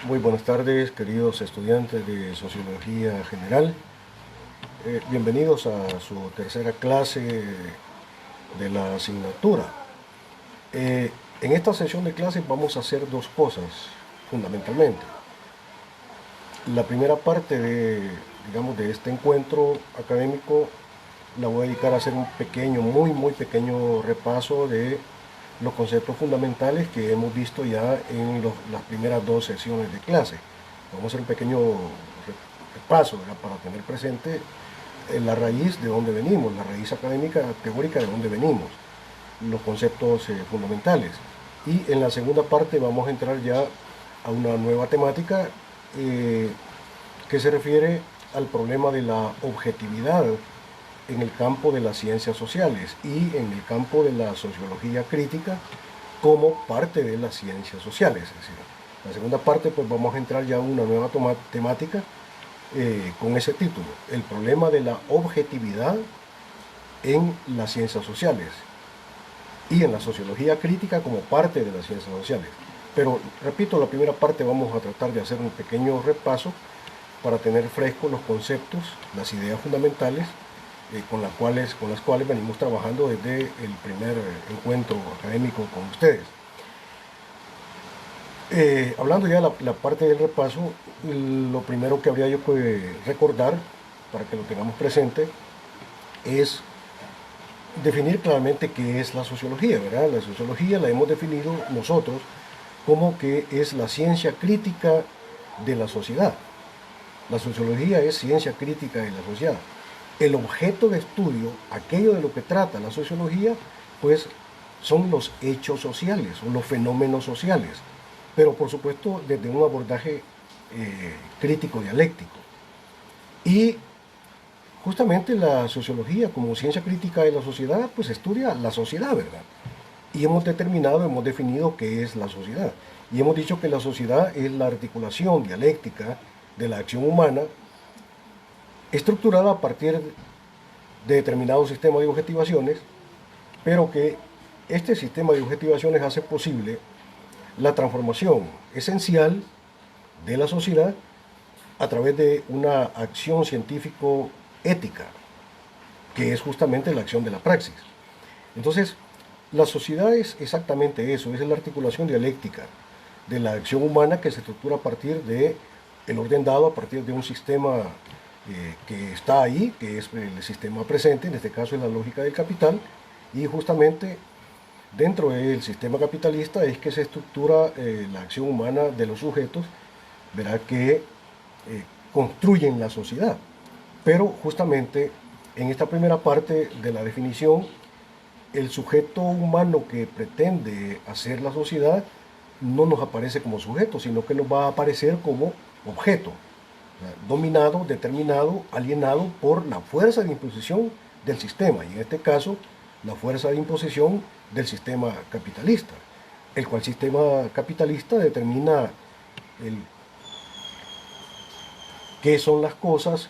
Muy buenas tardes, queridos estudiantes de Sociología General. Bienvenidos a su tercera clase de la asignatura. En esta sesión de clases vamos a hacer dos cosas, fundamentalmente. La primera parte de este encuentro académico la voy a dedicar a hacer un pequeño, muy pequeño repaso de los conceptos fundamentales que hemos visto ya en las primeras dos sesiones de clase. Vamos a hacer un pequeño repaso, ¿verdad?, para tener presente la raíz de donde venimos, la raíz académica, teórica de donde venimos, los conceptos fundamentales. Y en la segunda parte vamos a entrar ya a una nueva temática que se refiere al problema de la objetividad en el campo de las ciencias sociales y en el campo de la sociología crítica como parte de las ciencias sociales. Es decir, en la segunda parte pues vamos a entrar ya a una nueva temática con ese título, el problema de la objetividad en las ciencias sociales y en la sociología crítica como parte de las ciencias sociales. Pero, repito, la primera parte vamos a tratar de hacer un pequeño repaso para tener frescos los conceptos, las ideas fundamentales con las cuales venimos trabajando desde el primer encuentro académico con ustedes. Hablando ya de la parte del repaso, lo primero que habría yo que recordar, para que lo tengamos presente, es definir claramente qué es la sociología, ¿verdad? La sociología la hemos definido nosotros como que es la ciencia crítica de la sociedad. La sociología es ciencia crítica de la sociedad. El objeto de estudio, aquello de lo que trata la sociología, pues son los hechos sociales o los fenómenos sociales, pero por supuesto desde un abordaje crítico dialéctico. Y justamente la sociología como ciencia crítica de la sociedad, pues estudia la sociedad, ¿verdad? Y hemos definido qué es la sociedad. Y hemos dicho que la sociedad es la articulación dialéctica de la acción humana estructurada a partir de determinado sistema de objetivaciones, pero que este sistema de objetivaciones hace posible la transformación esencial de la sociedad a través de una acción científico-ética, que es justamente la acción de la praxis. Entonces, la sociedad es exactamente eso, es la articulación dialéctica de la acción humana que se estructura a partir de el orden dado, a partir de un sistema que está ahí, que es el sistema presente, en este caso es la lógica del capital, y justamente dentro del sistema capitalista es que se estructura la acción humana de los sujetos, verá que construyen la sociedad. Pero justamente en esta primera parte de la definición, el sujeto humano que pretende hacer la sociedad no nos aparece como sujeto, sino que nos va a aparecer como objeto, dominado, determinado, alienado por la fuerza de imposición del sistema, y en este caso la fuerza de imposición del sistema capitalista, el cual sistema capitalista determina qué son las cosas,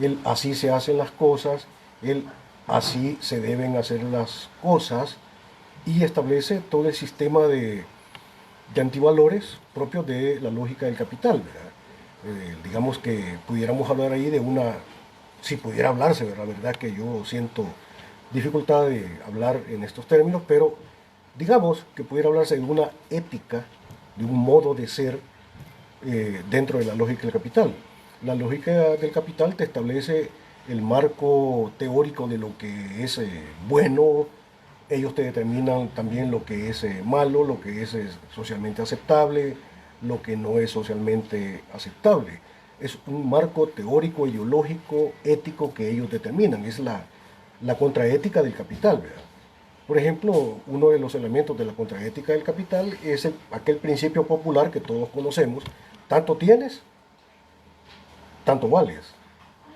el así se hacen las cosas, el así se deben hacer las cosas, y establece todo el sistema de antivalores propios de la lógica del capital, ¿verdad? Digamos que pudiéramos hablar ahí de una, si pudiera hablarse, ¿verdad? La verdad que yo siento dificultad de hablar en estos términos, pero digamos que pudiera hablarse de una ética, de un modo de ser dentro de la lógica del capital. La lógica del capital te establece el marco teórico de lo que es bueno, ellos te determinan también lo que es malo, lo que es socialmente aceptable, lo que no es socialmente aceptable. Es un marco teórico, ideológico, ético que ellos determinan. Es la contraética del capital, ¿verdad? Por ejemplo, uno de los elementos de la contraética del capital es aquel principio popular que todos conocemos: tanto tienes, tanto vales.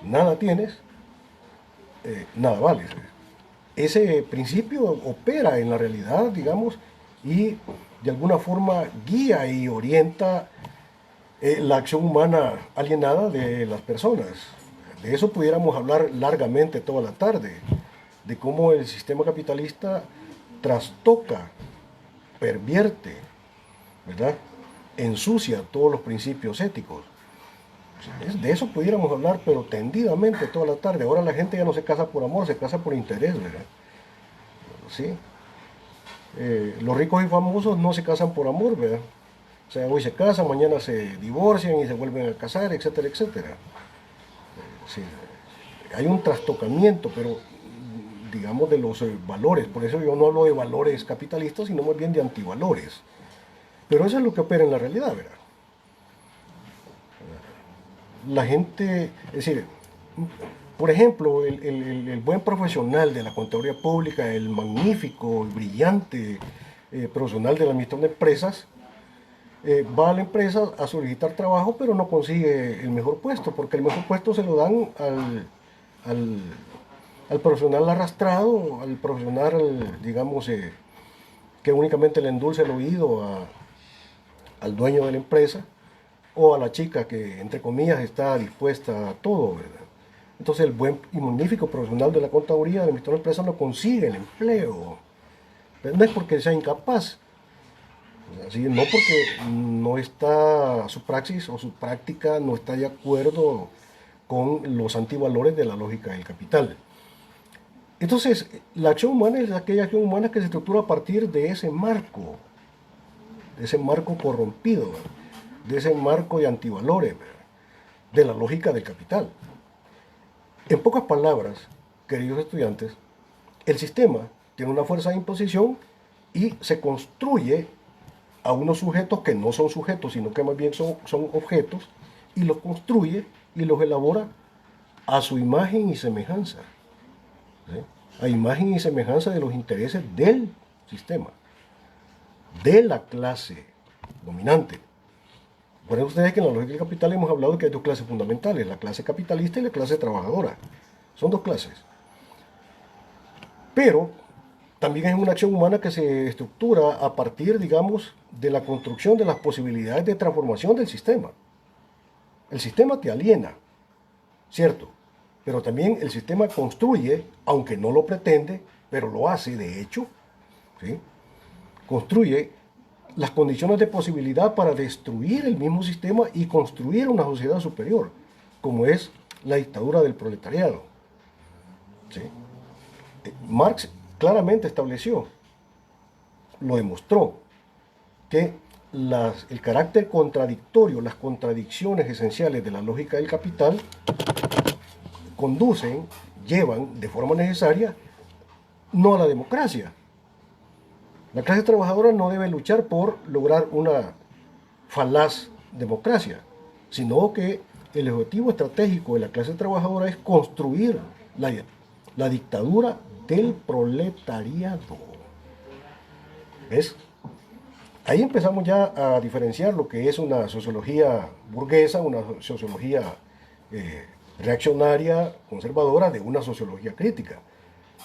Nada tienes, nada vales. Ese principio opera en la realidad, digamos, y de alguna forma guía y orienta la acción humana alienada de las personas. De eso pudiéramos hablar largamente toda la tarde, de cómo el sistema capitalista trastoca, pervierte, ¿verdad?, ensucia todos los principios éticos. De eso pudiéramos hablar, pero tendidamente toda la tarde. Ahora la gente ya no se casa por amor, se casa por interés, ¿verdad? ¿Sí? Los ricos y famosos no se casan por amor, ¿verdad? O sea, hoy se casan, mañana se divorcian y se vuelven a casar, etcétera, etcétera. Sí, hay un trastocamiento, pero digamos de los valores. Por eso yo no hablo de valores capitalistas, sino más bien de antivalores. Pero eso es lo que opera en la realidad, ¿verdad? La gente, es decir, por ejemplo, el buen profesional de la contaduría pública, el magnífico, el brillante profesional de la administración de empresas, va a la empresa a solicitar trabajo, pero no consigue el mejor puesto, porque el mejor puesto se lo dan al profesional arrastrado, al profesional, digamos, que únicamente le endulce el oído al dueño de la empresa, o a la chica que, entre comillas, está dispuesta a todo, ¿verdad? Entonces el buen y magnífico profesional de la contaduría, de la administración de empresa, no consigue el empleo. Pero no es porque sea incapaz, así, no porque no está su praxis o su práctica no está de acuerdo con los antivalores de la lógica del capital. Entonces, la acción humana es aquella acción humana que se estructura a partir de ese marco corrompido, ¿verdad? De ese marco de antivalores, ¿verdad? De la lógica del capital. En pocas palabras, queridos estudiantes, el sistema tiene una fuerza de imposición y se construye a unos sujetos que no son sujetos, sino que más bien son objetos, y los construye y los elabora a su imagen y semejanza, ¿sí? A imagen y semejanza de los intereses del sistema, de la clase dominante. Por eso ustedes que en la lógica del capital hemos hablado que hay dos clases fundamentales, la clase capitalista y la clase trabajadora. Son dos clases. Pero también es una acción humana que se estructura a partir, digamos, de la construcción de las posibilidades de transformación del sistema. El sistema te aliena, ¿cierto? Pero también el sistema construye, aunque no lo pretende, pero lo hace de hecho, ¿sí? Construye las condiciones de posibilidad para destruir el mismo sistema y construir una sociedad superior, como es la dictadura del proletariado, ¿sí? Marx claramente estableció, lo demostró, que el carácter contradictorio, las contradicciones esenciales de la lógica del capital conducen, llevan de forma necesaria no a la democracia. La clase trabajadora no debe luchar por lograr una falaz democracia, sino que el objetivo estratégico de la clase trabajadora es construir la dictadura del proletariado. ¿Ves? Ahí empezamos ya a diferenciar lo que es una sociología burguesa, una sociología reaccionaria, conservadora, de una sociología crítica.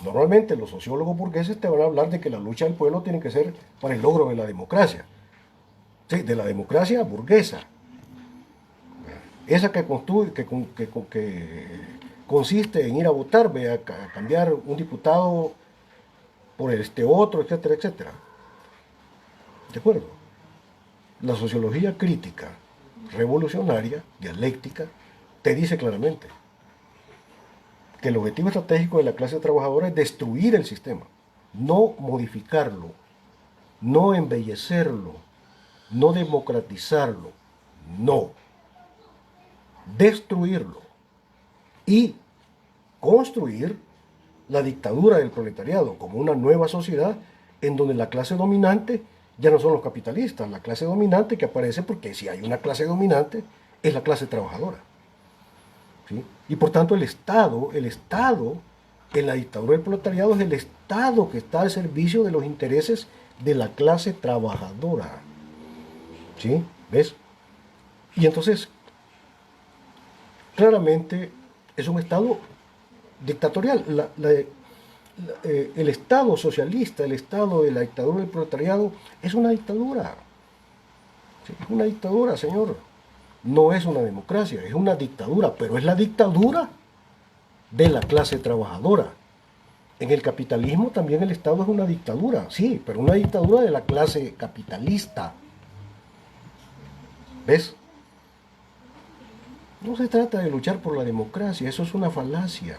Normalmente los sociólogos burgueses te van a hablar de que la lucha del pueblo tiene que ser para el logro de la democracia. Sí, de la democracia burguesa. Esa que consiste en ir a votar, a cambiar un diputado por este otro, etcétera, etcétera. ¿De acuerdo? La sociología crítica, revolucionaria, dialéctica, te dice claramente que el objetivo estratégico de la clase trabajadora es destruir el sistema, no modificarlo, no embellecerlo, no democratizarlo, no, destruirlo y construir la dictadura del proletariado como una nueva sociedad en donde la clase dominante ya no son los capitalistas, la clase dominante que aparece porque si hay una clase dominante es la clase trabajadora. ¿Sí? Y por tanto el Estado en la dictadura del proletariado es el Estado que está al servicio de los intereses de la clase trabajadora. ¿Sí? ¿Ves? Y entonces, claramente es un Estado dictatorial. El Estado socialista, el Estado de la dictadura del proletariado, es una dictadura. ¿Sí? Es una dictadura, señor. No es una democracia, es una dictadura, pero es la dictadura de la clase trabajadora. En el capitalismo también el Estado es una dictadura, sí, pero una dictadura de la clase capitalista. ¿Ves? No se trata de luchar por la democracia, eso es una falacia.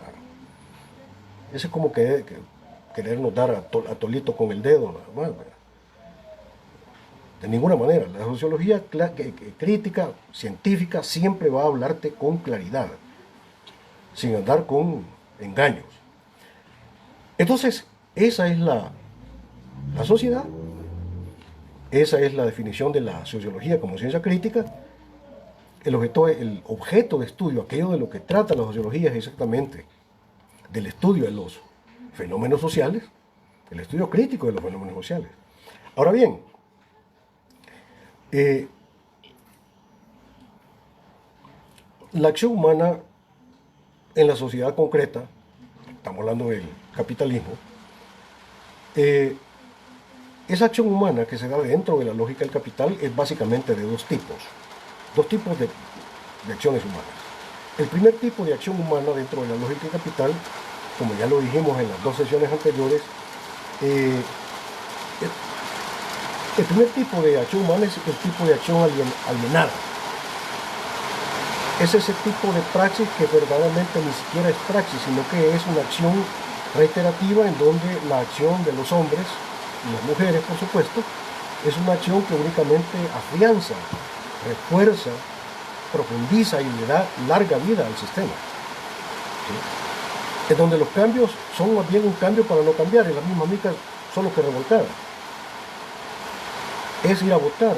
Eso es como querernos dar a tolito con el dedo, nada más, ¿verdad? De ninguna manera. La sociología crítica, científica, siempre va a hablarte con claridad, sin andar con engaños. Entonces, esa es la sociedad, esa es la definición de la sociología como ciencia crítica. El objeto de estudio, aquello de lo que trata la sociología, es exactamente del estudio de los fenómenos sociales, el estudio crítico de los fenómenos sociales. Ahora bien, la acción humana en la sociedad concreta, estamos hablando del capitalismo, esa acción humana que se da dentro de la lógica del capital es básicamente de dos tipos de acciones humanas. El primer tipo de acción humana dentro de la lógica del capital, como ya lo dijimos en las dos sesiones anteriores, el primer tipo de acción humana es el tipo de acción alienada. Es ese tipo de praxis que verdaderamente ni siquiera es praxis, sino que es una acción reiterativa en donde la acción de los hombres y las mujeres, por supuesto, es una acción que únicamente afianza, refuerza, profundiza y le da larga vida al sistema. ¿Sí? En donde los cambios son más bien un cambio para no cambiar, es la misma mica, solo que revolcada. Es ir a votar,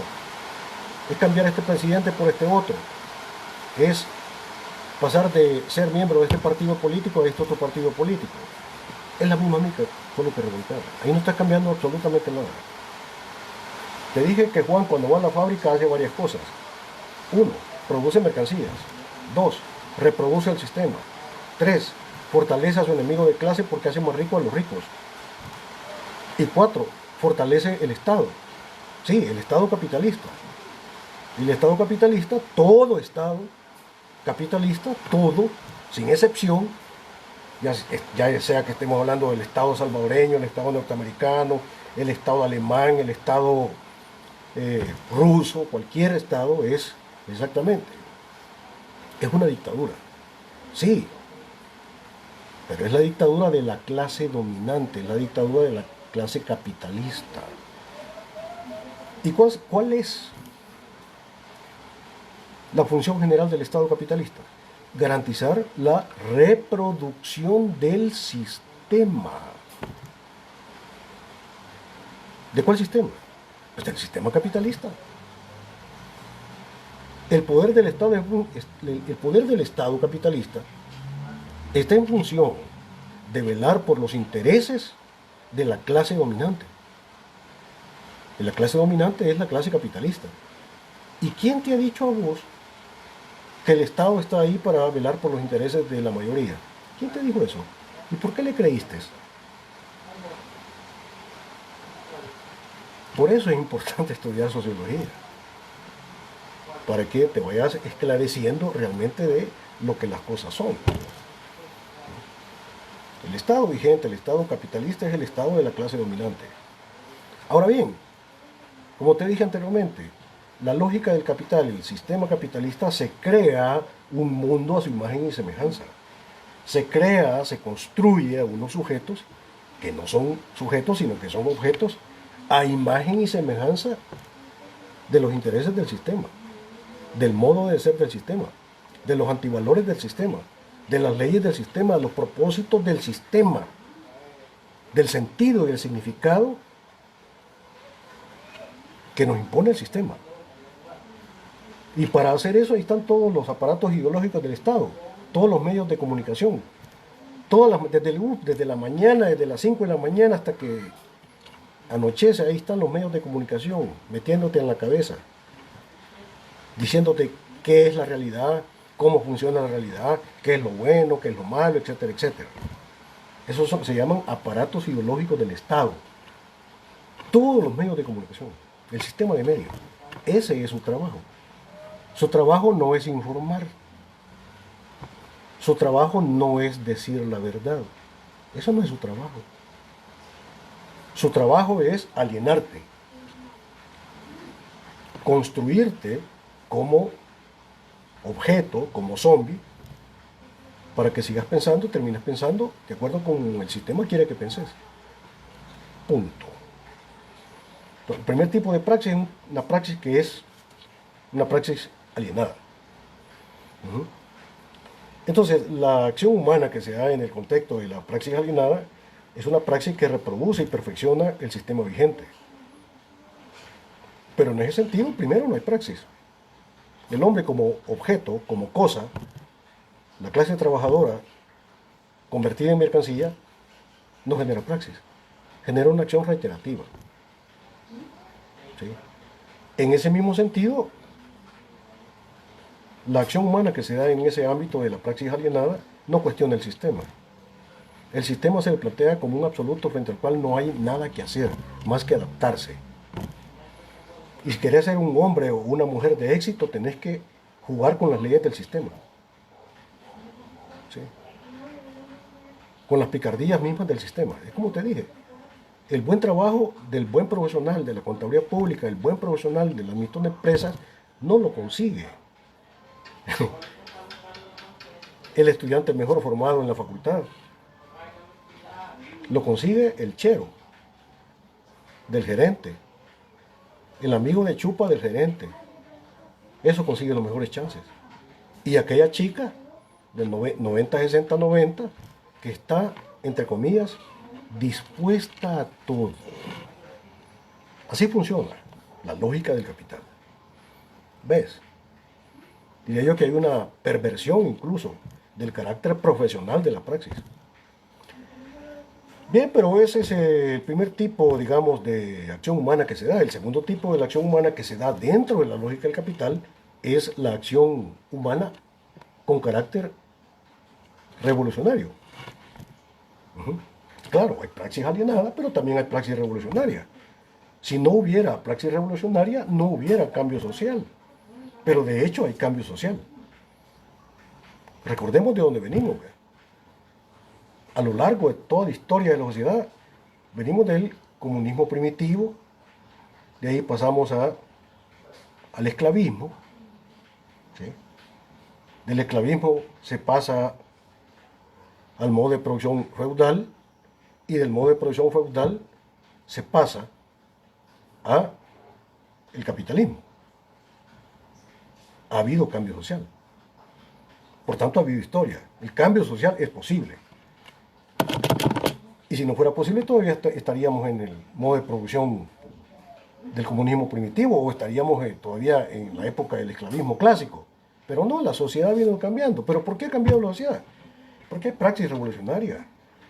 es cambiar a este presidente por este otro, es pasar de ser miembro de este partido político a este otro partido político. Es la misma mica, solo que revolcada. Ahí no está cambiando absolutamente nada. Te dije que Juan, cuando va a la fábrica, hace varias cosas. 1. Produce mercancías. 2. Reproduce el sistema. 3. Fortalece a su enemigo de clase porque hace más rico a los ricos. Y 4. Fortalece el Estado. Sí, el Estado capitalista. Y el Estado capitalista, todo Estado capitalista, todo, sin excepción, ya sea que estemos hablando del Estado salvadoreño, el Estado norteamericano, el Estado alemán, el Estado ruso, cualquier Estado es exactamente, es una dictadura. Sí, pero es la dictadura de la clase dominante, la dictadura de la clase capitalista. ¿Y cuál es la función general del Estado capitalista? Garantizar la reproducción del sistema. ¿De cuál sistema? Pues del sistema capitalista. El poder del Estado capitalista está en función de velar por los intereses de la clase dominante. Y la clase dominante es la clase capitalista. ¿Y quién te ha dicho a vos que el Estado está ahí para velar por los intereses de la mayoría? ¿Quién te dijo eso? ¿Y por qué le creíste? Por eso es importante estudiar sociología, para que te vayas esclareciendo realmente de lo que las cosas son. El Estado vigente, el Estado capitalista, es el Estado de la clase dominante. Ahora bien, como te dije anteriormente, la lógica del capital, el sistema capitalista, se crea un mundo a su imagen y semejanza. Se construye a unos sujetos que no son sujetos, sino que son objetos a imagen y semejanza de los intereses del sistema, del modo de ser del sistema, de los antivalores del sistema, de las leyes del sistema, de los propósitos del sistema, del sentido y del significado que nos impone el sistema. Y para hacer eso ahí están todos los aparatos ideológicos del Estado, todos los medios de comunicación, desde la mañana, desde las 5 de la mañana hasta que anochece, ahí están los medios de comunicación, metiéndote en la cabeza, diciéndote qué es la realidad, cómo funciona la realidad, qué es lo bueno, qué es lo malo, etcétera, etcétera. Esos se llaman aparatos ideológicos del Estado. Todos los medios de comunicación, el sistema de medios, ese es su trabajo. Su trabajo no es informar. Su trabajo no es decir la verdad. Eso no es su trabajo. Su trabajo es alienarte, construirte como objeto, como zombie, para que sigas pensando y termines pensando de acuerdo con el sistema quiere que penses. Punto. El primer tipo de praxis es una praxis que es una praxis alienada. Uh-huh. Entonces, la acción humana que se da en el contexto de la praxis alienada es una praxis que reproduce y perfecciona el sistema vigente. Pero en ese sentido, primero no hay praxis. El hombre como objeto, como cosa, la clase trabajadora convertida en mercancía, no genera praxis. Genera una acción reiterativa. ¿Sí? En ese mismo sentido, la acción humana que se da en ese ámbito de la praxis alienada no cuestiona el sistema. El sistema se le plantea como un absoluto frente al cual no hay nada que hacer, más que adaptarse. Y si querés ser un hombre o una mujer de éxito, tenés que jugar con las leyes del sistema. ¿Sí? Con las picardías mismas del sistema. Es como te dije, el buen trabajo del buen profesional de la contabilidad pública, el buen profesional de la administración de empresas, no lo consigue el estudiante mejor formado en la facultad. Lo consigue el chero del gerente, el amigo de chupa del gerente. Eso consigue los mejores chances. Y aquella chica del 90, 60, 90, que está, entre comillas, dispuesta a todo. Así funciona la lógica del capital. ¿Ves? Diría yo que hay una perversión incluso del carácter profesional de la praxis. Bien, pero ese es el primer tipo, digamos, de acción humana que se da. El segundo tipo de la acción humana que se da dentro de la lógica del capital es la acción humana con carácter revolucionario. Uh-huh. Claro, hay praxis alienada, pero también hay praxis revolucionaria. Si no hubiera praxis revolucionaria, no hubiera cambio social. Pero de hecho hay cambio social. Recordemos de dónde venimos. A lo largo de toda la historia de la sociedad, venimos del comunismo primitivo, de ahí pasamos al esclavismo. ¿Sí? Del esclavismo se pasa al modo de producción feudal, y del modo de producción feudal se pasa a el capitalismo. Ha habido cambio social. Por tanto, ha habido historia. El cambio social es posible. Y si no fuera posible, todavía estaríamos en el modo de producción del comunismo primitivo o estaríamos todavía en la época del esclavismo clásico. Pero no, la sociedad ha ido cambiando. ¿Pero por qué ha cambiado la sociedad? Porque hay praxis revolucionaria.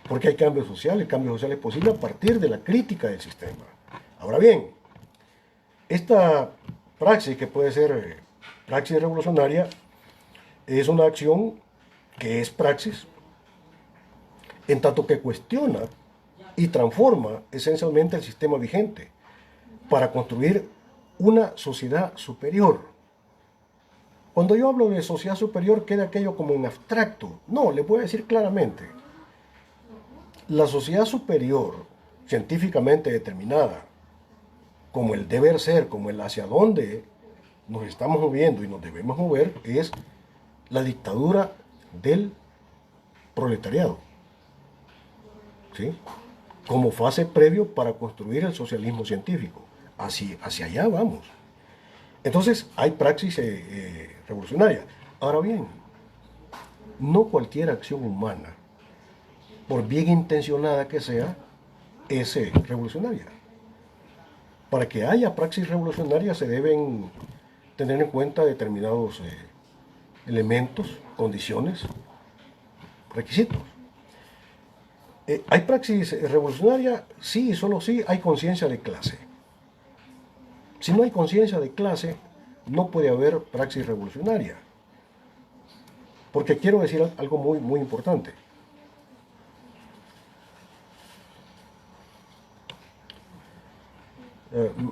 Porque hay cambio social. El cambio social es posible a partir de la crítica del sistema. Ahora bien, esta praxis, que puede ser praxis revolucionaria, es una acción que es praxis en tanto que cuestiona y transforma esencialmente el sistema vigente para construir una sociedad superior. Cuando yo hablo de sociedad superior, queda aquello como en abstracto. No, les voy a decir claramente. La sociedad superior, científicamente determinada, como el deber ser, como el hacia dónde nos estamos moviendo y nos debemos mover, es la dictadura del proletariado. ¿Sí? Como fase previo para construir el socialismo científico. Hacia allá vamos. Entonces hay praxis revolucionaria. Ahora bien, no cualquier acción humana, por bien intencionada que sea, es revolucionaria. Para que haya praxis revolucionaria se deben tener en cuenta determinados elementos, condiciones, requisitos. ¿Hay praxis revolucionaria? Sí, solo sí hay conciencia de clase. Si no hay conciencia de clase, no puede haber praxis revolucionaria. Porque quiero decir algo muy, muy importante.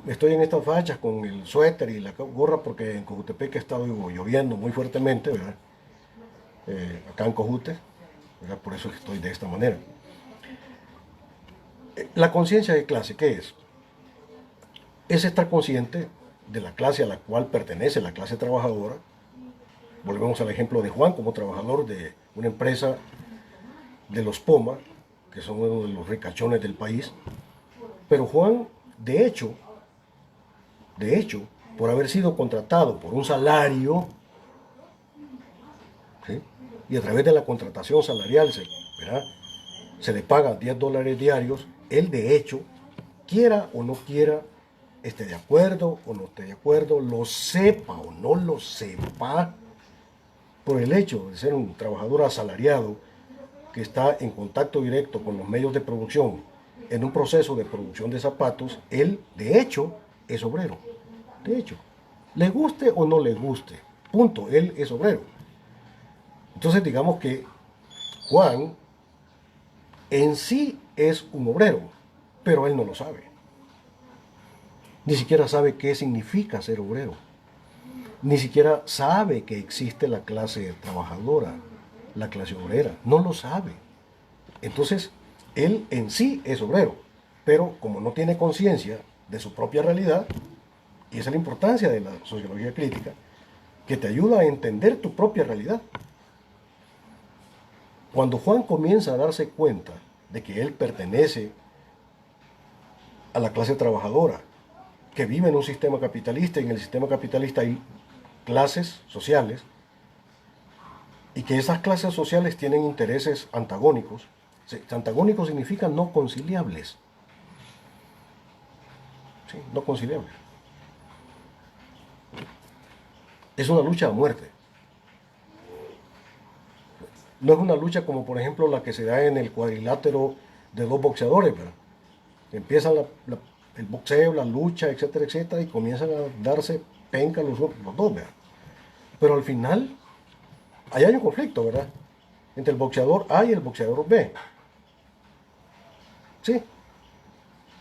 Estoy en estas fachas con el suéter y la gorra porque en Cojutepec ha estado lloviendo muy fuertemente, ¿verdad? Acá en Cojute, ¿verdad? Por eso estoy de esta manera. La conciencia de clase, ¿qué es? Es estar consciente de la clase a la cual pertenece la clase trabajadora. Volvemos al ejemplo de Juan como trabajador de una empresa de los Poma, que son uno de los ricachones del país. Pero Juan, de hecho, por haber sido contratado por un salario, ¿sí? Y a través de la contratación salarial se le paga $10 diarios, él de hecho, quiera o no quiera, esté de acuerdo o no esté de acuerdo, lo sepa o no lo sepa, por el hecho de ser un trabajador asalariado que está en contacto directo con los medios de producción en un proceso de producción de zapatos, él de hecho es obrero. De hecho, le guste o no le guste, punto, él es obrero. Entonces digamos que Juan en sí es un obrero, pero él no lo sabe. Ni siquiera sabe qué significa ser obrero. Ni siquiera sabe que existe la clase trabajadora, la clase obrera. No lo sabe. Entonces, él en sí es obrero, pero como no tiene conciencia de su propia realidad, y esa es la importancia de la sociología crítica, que te ayuda a entender tu propia realidad. Cuando Juan comienza a darse cuenta de que él pertenece a la clase trabajadora, que vive en un sistema capitalista, y en el sistema capitalista hay clases sociales, y que esas clases sociales tienen intereses antagónicos. Antagónicos significa no conciliables. Sí, no conciliables. Es una lucha a muerte. No es una lucha como por ejemplo la que se da en el cuadrilátero de dos boxeadores, ¿verdad? Empiezan el boxeo, la lucha, etcétera, etcétera, y comienzan a darse penca los dos, ¿verdad? Pero al final, ahí hay un conflicto, ¿verdad? Entre el boxeador A y el boxeador B. Sí.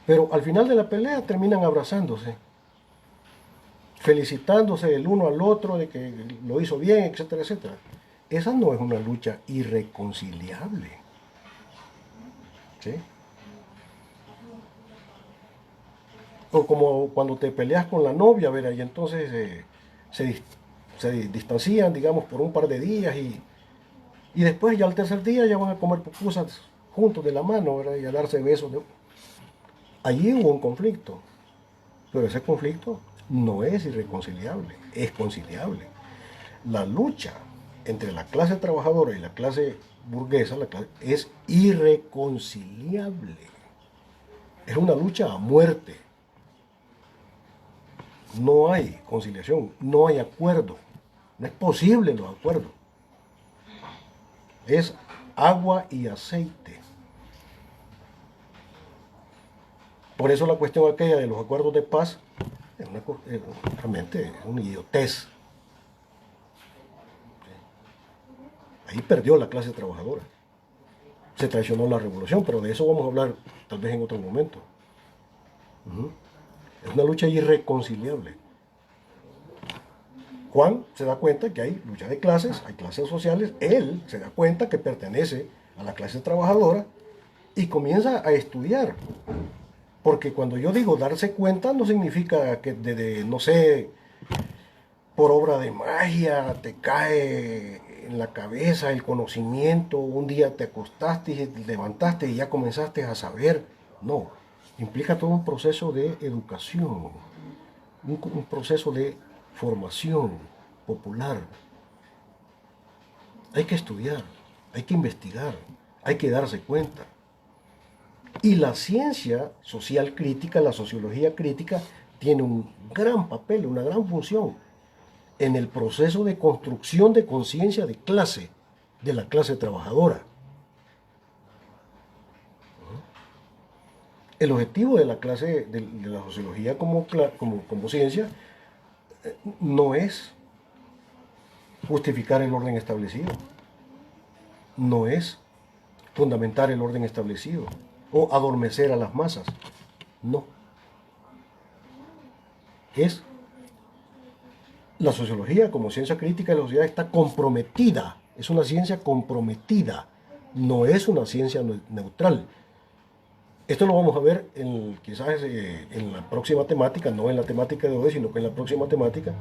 Pero al final de la pelea terminan abrazándose, felicitándose el uno al otro de que lo hizo bien, etcétera, etcétera. Esa no es una lucha irreconciliable. ¿Sí? O como cuando te peleas con la novia, ¿verdad? Y entonces se distancian, digamos, por un par de días y después ya al tercer día ya van a comer pupusas juntos de la mano, ¿verdad? Y a darse besos. Allí hubo un conflicto, pero ese conflicto no es irreconciliable, es conciliable. La lucha entre la clase trabajadora y la clase burguesa es irreconciliable. Es una lucha a muerte. No hay conciliación, no hay acuerdo. No es posible los acuerdos. Es agua y aceite. Por eso la cuestión aquella de los acuerdos de paz es realmente una idiotez. Ahí perdió la clase trabajadora. Se traicionó la revolución, pero de eso vamos a hablar tal vez en otro momento. Es una lucha irreconciliable. Juan se da cuenta que hay lucha de clases, hay clases sociales. Él se da cuenta que pertenece a la clase trabajadora y comienza a estudiar. Porque cuando yo digo darse cuenta, no significa que no sé, por obra de magia te cae en la cabeza el conocimiento, un día te acostaste y te levantaste y ya comenzaste a saber. No, implica todo un proceso de educación, un proceso de formación popular. Hay que estudiar, hay que investigar, hay que darse cuenta. Y la ciencia social crítica, la sociología crítica, tiene un gran papel, una gran función en el proceso de construcción de conciencia de clase, de la clase trabajadora. El objetivo de la clase, de la sociología como ciencia, no es justificar el orden establecido, no es fundamentar el orden establecido o adormecer a las masas, no. Es la sociología como ciencia crítica de la sociedad está comprometida, es una ciencia comprometida, no es una ciencia neutral. Esto lo vamos a ver quizás en la próxima temática, no en la temática de hoy, sino que en la próxima temática,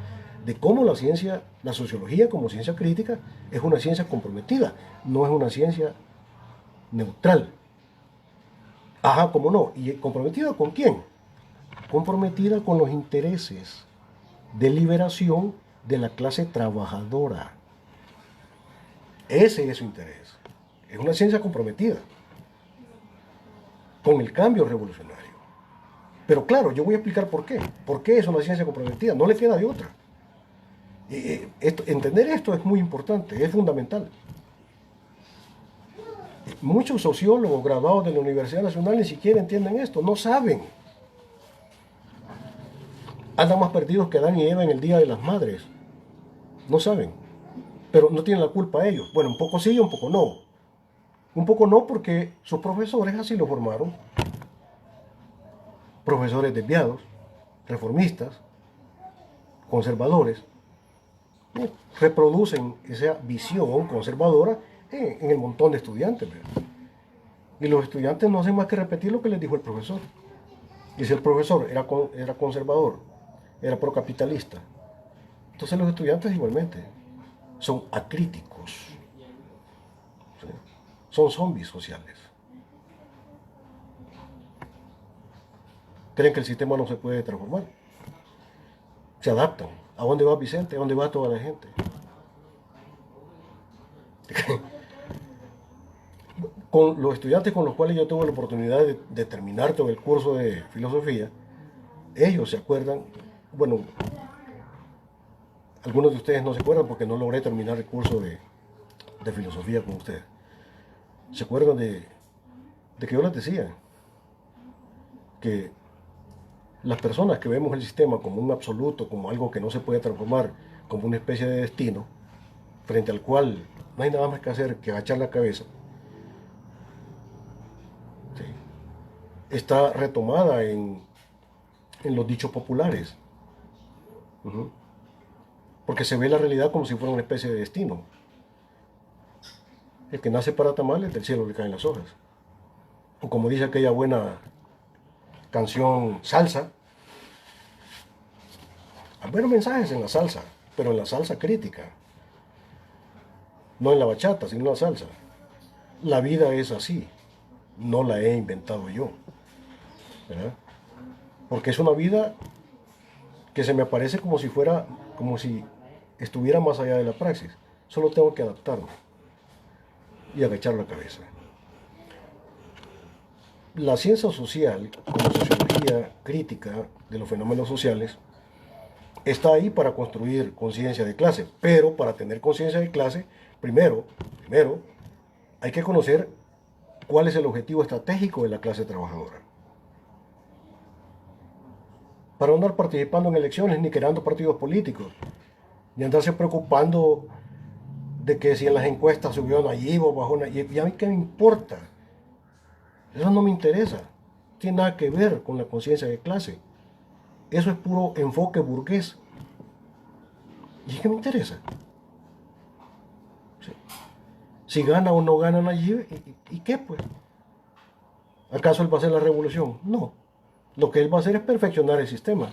de cómo la ciencia, la sociología como ciencia crítica, es una ciencia comprometida, no es una ciencia neutral. Ajá, ¿cómo no? ¿Y comprometida con quién? Comprometida con los intereses de liberación de la clase trabajadora. Ese es su interés. Es una ciencia comprometida con el cambio revolucionario. Pero claro, yo voy a explicar por qué. ¿Por qué es una ciencia comprometida? No le queda de otra. Entender esto es muy importante, es fundamental. Muchos sociólogos graduados de la Universidad Nacional ni siquiera entienden esto, no saben. Andan más perdidos que Adán y Eva en el Día de las Madres. No saben. Pero no tienen la culpa ellos. Bueno, un poco sí, un poco no. Un poco no porque sus profesores así lo formaron. Profesores desviados, reformistas, conservadores, reproducen esa visión conservadora en el montón de estudiantes. ¿Verdad? Y los estudiantes no hacen más que repetir lo que les dijo el profesor. Y si el profesor era conservador, era procapitalista, entonces los estudiantes igualmente son acríticos, ¿sí? Son zombies sociales. Creen que el sistema no se puede transformar. Se adaptan. ¿A dónde va Vicente? ¿A dónde va toda la gente? Con los estudiantes con los cuales yo tuve la oportunidad de terminar todo el curso de filosofía, ellos se acuerdan, bueno, algunos de ustedes no se acuerdan porque no logré terminar el curso de filosofía con ustedes. Se acuerdan de que yo les decía que las personas que vemos el sistema como un absoluto, como algo que no se puede transformar, como una especie de destino, frente al cual no hay nada más que hacer que agachar la cabeza, ¿sí? Está retomada en los dichos populares. Uh-huh. Porque se ve la realidad como si fuera una especie de destino. El que nace para tamales, del cielo le caen las hojas. O como dice aquella buena canción Salsa, hay buenos mensajes en la salsa, pero en la salsa crítica. No en la bachata, sino en la salsa. La vida es así, no la he inventado yo, ¿verdad? Porque es una vida que se me aparece como si fuera, como si estuviera más allá de la praxis. Solo tengo que adaptarme y agachar la cabeza. La ciencia social, como sociología crítica de los fenómenos sociales, está ahí para construir conciencia de clase, pero para tener conciencia de clase, primero, hay que conocer cuál es el objetivo estratégico de la clase trabajadora. Para no andar participando en elecciones ni creando partidos políticos, ni andarse preocupando de que si en las encuestas subió Nayib o bajó Nayib, y a mí qué me importa. Eso no me interesa. No tiene nada que ver con la conciencia de clase. Eso es puro enfoque burgués. ¿Y qué me interesa? Sí. Si gana o no gana Nayib, ¿y qué pues? ¿Acaso él va a hacer la revolución? No. Lo que él va a hacer es perfeccionar el sistema.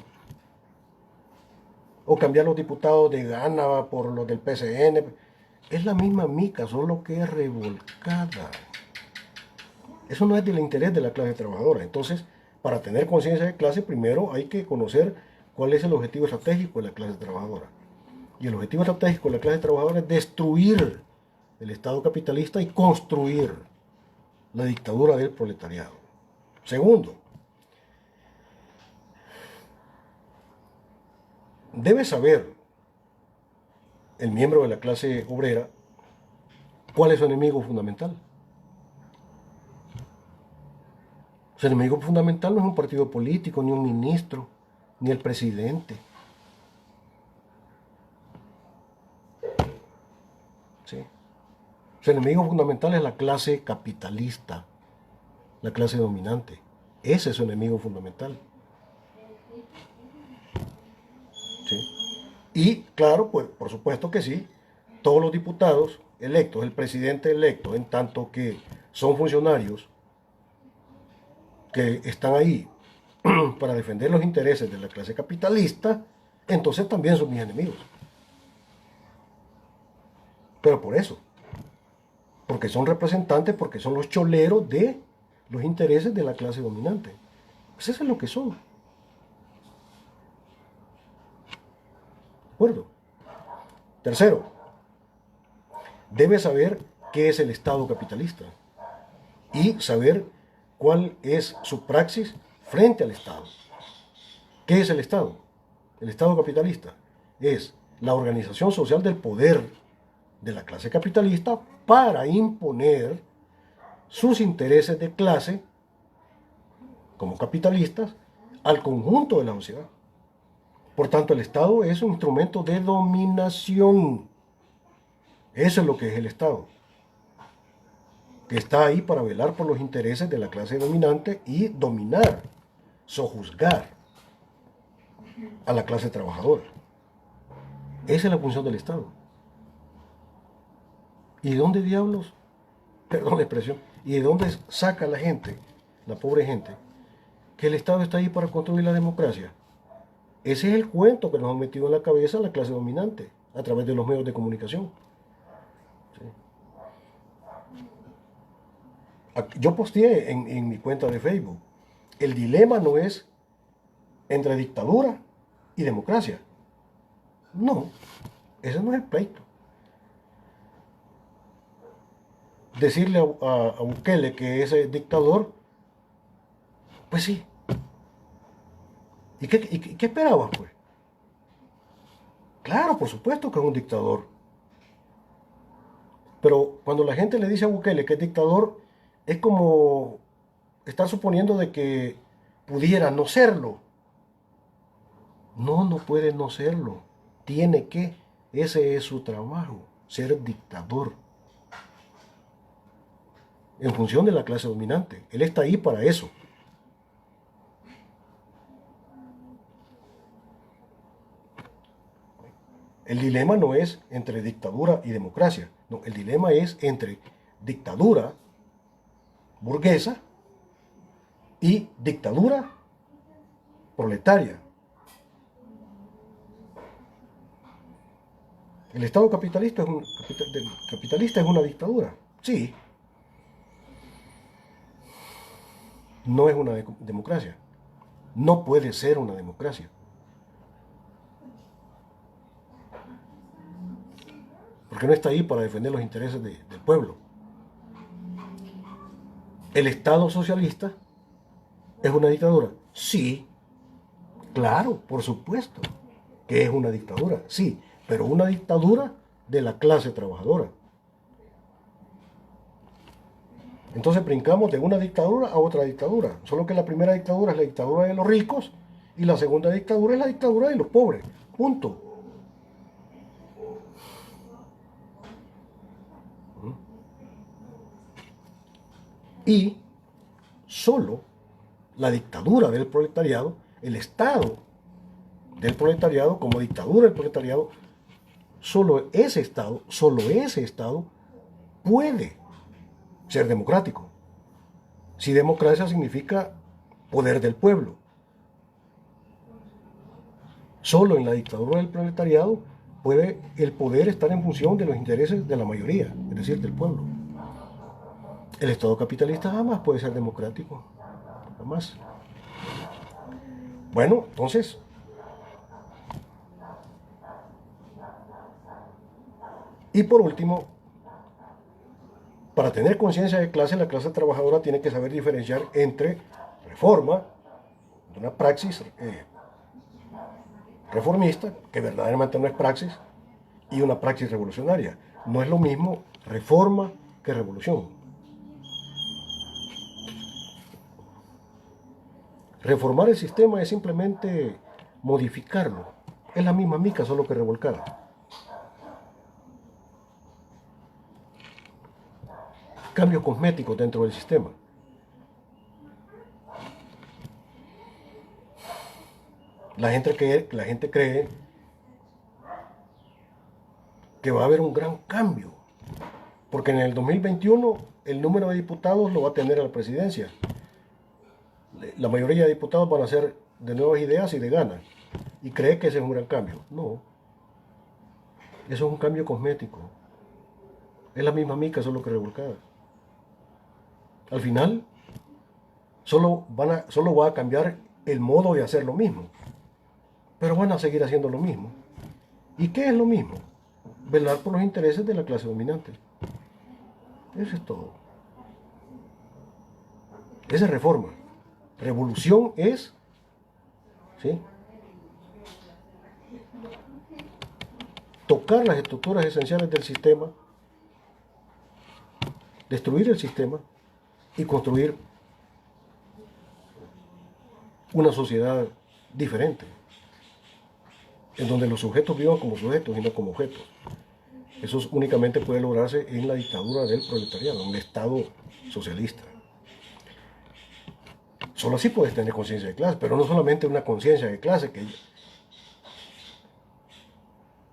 O cambiar los diputados de Gana por los del PCN. Es la misma mica, solo que es revolcada. Eso no es del interés de la clase trabajadora. Entonces, para tener conciencia de clase, primero hay que conocer cuál es el objetivo estratégico de la clase trabajadora. Y el objetivo estratégico de la clase trabajadora es destruir el Estado capitalista y construir la dictadura del proletariado. Segundo, debe saber el miembro de la clase obrera cuál es su enemigo fundamental. Su enemigo fundamental no es un partido político, ni un ministro, ni el presidente. ¿Sí? Su enemigo fundamental es la clase capitalista, la clase dominante. Ese es su enemigo fundamental. ¿Sí? Y claro, pues por supuesto que sí, todos los diputados electos, el presidente electo, en tanto que son funcionarios que están ahí para defender los intereses de la clase capitalista, entonces también son mis enemigos. Pero por eso, porque son representantes, porque son los choleros de los intereses de la clase dominante. Pues eso es lo que son. ¿De acuerdo? Tercero, debe saber qué es el Estado capitalista y saber cuál es su praxis frente al Estado. ¿Qué es el Estado? El Estado capitalista es la organización social del poder de la clase capitalista para imponer sus intereses de clase como capitalistas al conjunto de la sociedad. Por tanto, el Estado es un instrumento de dominación. Eso es lo que es el Estado, que está ahí para velar por los intereses de la clase dominante y dominar, sojuzgar a la clase trabajadora. Esa es la función del Estado. ¿Y de dónde diablos, perdón la expresión, y de dónde saca la gente, la pobre gente, que el Estado está ahí para construir la democracia? Ese es el cuento que nos han metido en la cabeza la clase dominante a través de los medios de comunicación. ¿Sí? Yo posteé en mi cuenta de Facebook, el dilema no es entre dictadura y democracia. No, ese no es el pleito. Decirle a Bukele que es dictador, pues sí. ¿Y qué esperabas, pues? Claro, por supuesto que es un dictador. Pero cuando la gente le dice a Bukele que es dictador, es como estar suponiendo de que pudiera no serlo. No, no puede no serlo. Tiene que. Ese es su trabajo, ser dictador. En función de la clase dominante. Él está ahí para eso. El dilema no es entre dictadura y democracia. No, el dilema es entre dictadura burguesa y dictadura proletaria. ¿El Estado capitalista es una dictadura? Sí. No es una democracia. No puede ser una democracia. Porque no está ahí para defender los intereses del pueblo. ¿El Estado socialista es una dictadura? Sí, claro, por supuesto que es una dictadura, sí, pero una dictadura de la clase trabajadora. Entonces brincamos de una dictadura a otra dictadura, solo que la primera dictadura es la dictadura de los ricos y la segunda dictadura es la dictadura de los pobres, punto. Y solo la dictadura del proletariado, el Estado del proletariado como dictadura del proletariado, solo ese Estado puede ser democrático. Si democracia significa poder del pueblo. Solo en la dictadura del proletariado puede el poder estar en función de los intereses de la mayoría, es decir, del pueblo. El Estado capitalista jamás puede ser democrático, jamás. Bueno, entonces, y por último, para tener conciencia de clase, la clase trabajadora tiene que saber diferenciar entre reforma, una praxis reformista, que verdaderamente no es praxis, y una praxis revolucionaria. No es lo mismo reforma que revolución. Reformar el sistema es simplemente modificarlo. Es la misma mica, solo que revolcada. Cambios cosméticos dentro del sistema. La gente cree que va a haber un gran cambio, porque en el 2021 el número de diputados lo va a tener a la presidencia. la mayoría de diputados van a ser de nuevas ideas y de ganas, y cree que ese es un gran cambio. No, eso es un cambio cosmético. Es la misma mica, solo que revolcada. Al final, solo va a cambiar el modo de hacer lo mismo, pero van a seguir haciendo lo mismo. ¿Y qué es lo mismo? Velar por los intereses de la clase dominante. Eso es todo. Esa es reforma. Revolución es, ¿sí?, tocar las estructuras esenciales del sistema, destruir el sistema y construir una sociedad diferente, en donde los sujetos vivan como sujetos y no como objetos. Eso únicamente puede lograrse en la dictadura del proletariado, en un Estado socialista. Solo así puedes tener conciencia de clase, pero no solamente una conciencia de clase, que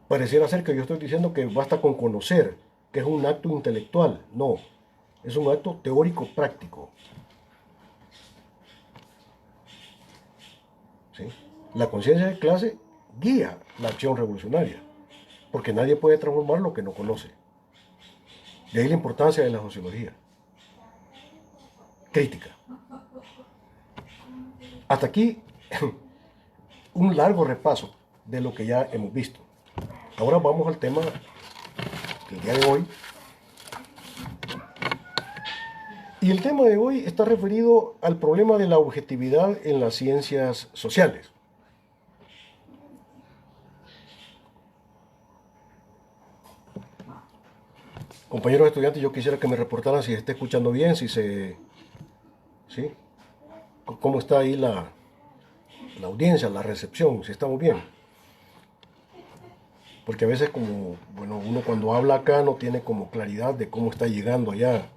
pareciera ser que yo estoy diciendo que basta con conocer, que es un acto intelectual. No, es un acto teórico práctico. ¿Sí? La conciencia de clase guía la acción revolucionaria, porque nadie puede transformar lo que no conoce. De ahí la importancia de la sociología crítica. Hasta aquí un largo repaso de lo que ya hemos visto. Ahora vamos al tema del día de hoy. Y el tema de hoy está referido al problema de la objetividad en las ciencias sociales. Compañeros estudiantes, yo quisiera que me reportaran si se está escuchando bien, ¿sí? ¿Cómo está ahí la audiencia, la recepción? Si estamos bien. Porque a veces uno cuando habla acá no tiene como claridad de cómo está llegando allá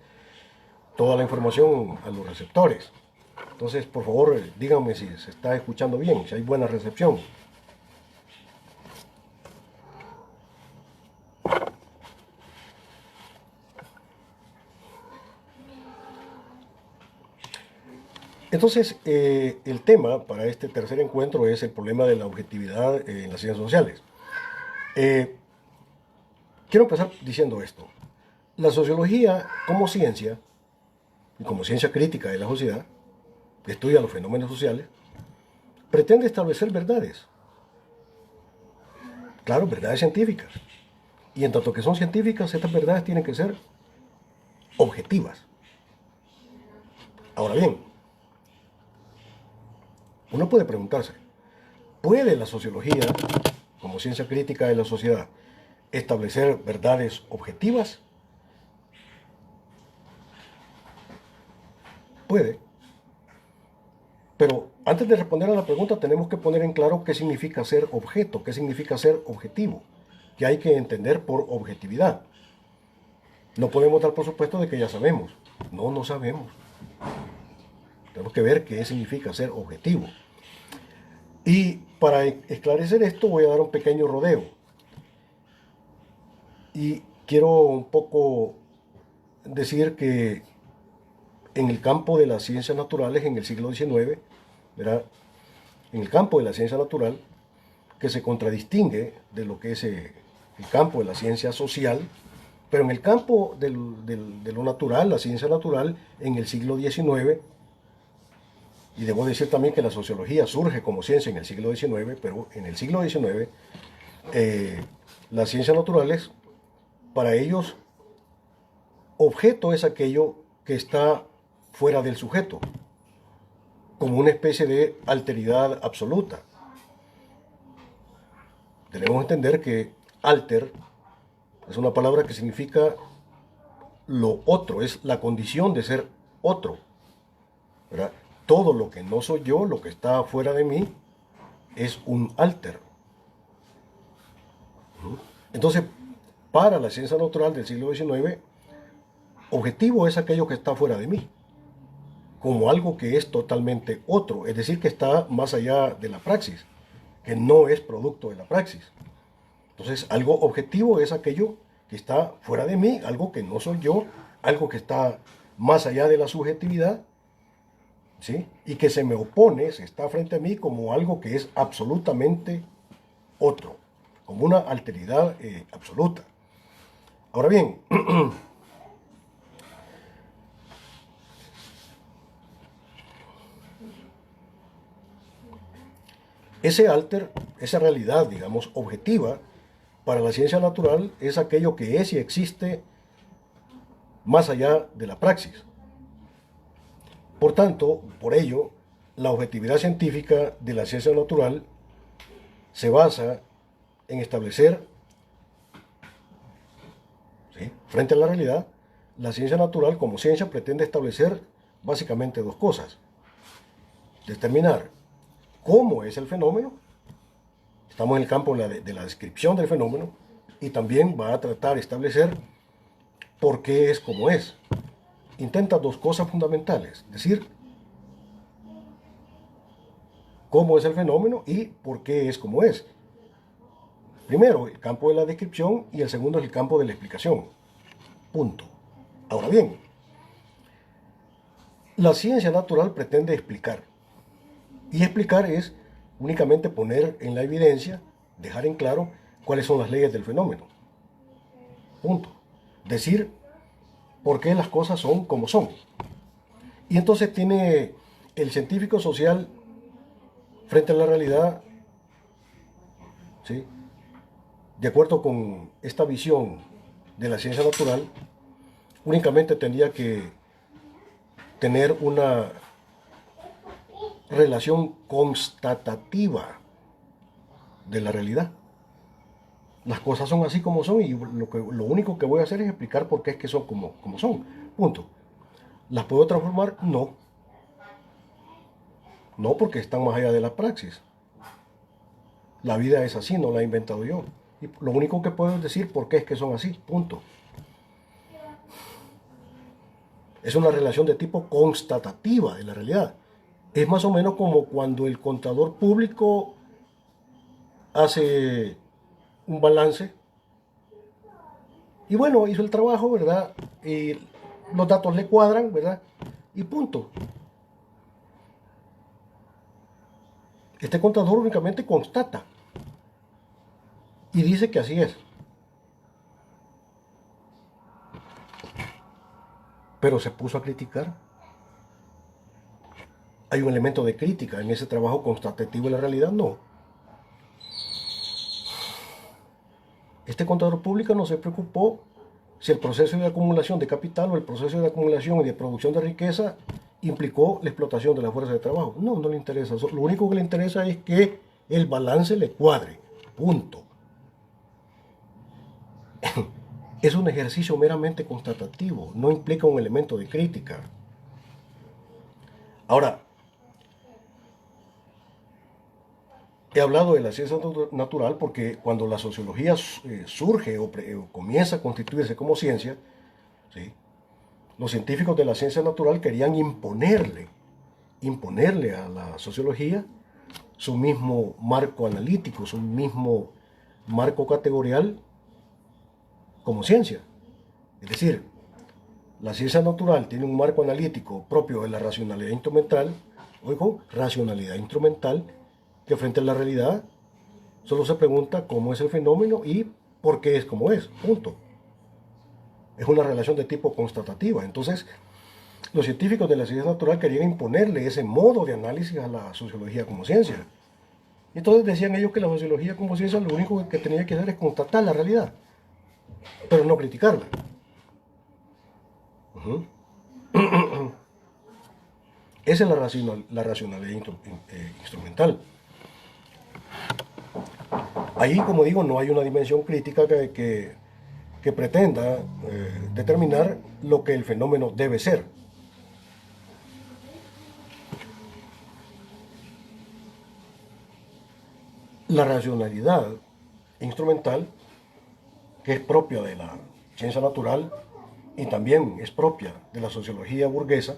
toda la información a los receptores. Entonces, por favor, díganme si se está escuchando bien, si hay buena recepción. Entonces, el tema para este tercer encuentro es el problema de la objetividad en las ciencias sociales. Quiero empezar diciendo esto. La sociología como ciencia, y como ciencia crítica de la sociedad, que estudia los fenómenos sociales, pretende establecer verdades. Claro, verdades científicas. Y en tanto que son científicas, estas verdades tienen que ser objetivas. Ahora bien, uno puede preguntarse, ¿puede la sociología, como ciencia crítica de la sociedad, establecer verdades objetivas? Puede. Pero antes de responder a la pregunta tenemos que poner en claro qué significa ser objeto, qué significa ser objetivo, que hay que entender por objetividad. No podemos dar por supuesto de que ya sabemos. No, no sabemos. Tenemos que ver qué significa ser objetivo. Y para esclarecer esto voy a dar un pequeño rodeo. Y quiero un poco decir que en el campo de las ciencias naturales en el siglo XIX, ¿verdad?, en el campo de la ciencia natural, que se contradistingue de lo que es el campo de la ciencia social, pero en el campo de lo natural, la ciencia natural, en el siglo XIX, y debo decir también que la sociología surge como ciencia en el siglo XIX, pero en el siglo XIX, las ciencias naturales, para ellos, objeto es aquello que está fuera del sujeto, como una especie de alteridad absoluta. Debemos entender que alter es una palabra que significa lo otro, es la condición de ser otro, ¿verdad? Todo lo que no soy yo, lo que está fuera de mí, es un alter. Entonces, para la ciencia natural del siglo XIX, objetivo es aquello que está fuera de mí, como algo que es totalmente otro, es decir, que está más allá de la praxis, que no es producto de la praxis. Entonces, algo objetivo es aquello que está fuera de mí, algo que no soy yo, algo que está más allá de la subjetividad, ¿sí? Y que se me opone, se está frente a mí como algo que es absolutamente otro, como una alteridad absoluta. Ahora bien, ese alter, esa realidad, digamos, objetiva, para la ciencia natural es aquello que es y existe más allá de la praxis. Por tanto, por ello, la objetividad científica de la ciencia natural se basa en establecer, ¿sí?, frente a la realidad, la ciencia natural como ciencia pretende establecer básicamente dos cosas. Determinar cómo es el fenómeno, estamos en el campo de la descripción del fenómeno, y también va a tratar de establecer por qué es como es. Intenta dos cosas fundamentales, es decir, cómo es el fenómeno y por qué es como es. Primero, el campo de la descripción y el segundo es el campo de la explicación. Punto. Ahora bien, la ciencia natural pretende explicar. Y explicar es únicamente poner en la evidencia, dejar en claro cuáles son las leyes del fenómeno. Punto. Decir por qué las cosas son como son. Y entonces tiene el científico social frente a la realidad, ¿sí?, de acuerdo con esta visión de la ciencia natural, únicamente tendría que tener una relación constatativa de la realidad. Las cosas son así como son y lo único que voy a hacer es explicar por qué es que son como son. Punto. ¿Las puedo transformar? No. No, porque están más allá de la praxis. La vida es así, no la he inventado yo. Y lo único que puedo es decir por qué es que son así. Punto. Es una relación de tipo constatativa de la realidad. Es más o menos como cuando el contador público hace un balance y bueno, hizo el trabajo, ¿verdad? Y los datos le cuadran, ¿verdad? Y punto. Este contador únicamente constata y dice que así es. Pero se puso a criticar. ¿Hay un elemento de crítica en ese trabajo constatativo de la realidad? No. Este contador público no se preocupó si el proceso de acumulación de capital o el proceso de acumulación y de producción de riqueza implicó la explotación de la fuerza de trabajo. No, no le interesa. Lo único que le interesa es que el balance le cuadre. Punto. Es un ejercicio meramente constatativo, no implica un elemento de crítica. Ahora, he hablado de la ciencia natural porque cuando la sociología surge o comienza a constituirse como ciencia, ¿sí?, los científicos de la ciencia natural querían imponerle a la sociología su mismo marco analítico, su mismo marco categorial como ciencia. Es decir, la ciencia natural tiene un marco analítico propio de la racionalidad instrumental, oigo, racionalidad instrumental, que frente a la realidad solo se pregunta cómo es el fenómeno y por qué es como es, punto. Es una relación de tipo constatativa. Entonces, los científicos de la ciencia natural querían imponerle ese modo de análisis a la sociología como ciencia. Y entonces decían ellos que la sociología como ciencia lo único que tenía que hacer es constatar la realidad, pero no criticarla. Esa es la racionalidad instrumental. Ahí, como digo, no hay una dimensión crítica que pretenda determinar lo que el fenómeno debe ser. La racionalidad instrumental, que es propia de la ciencia natural y también es propia de la sociología burguesa,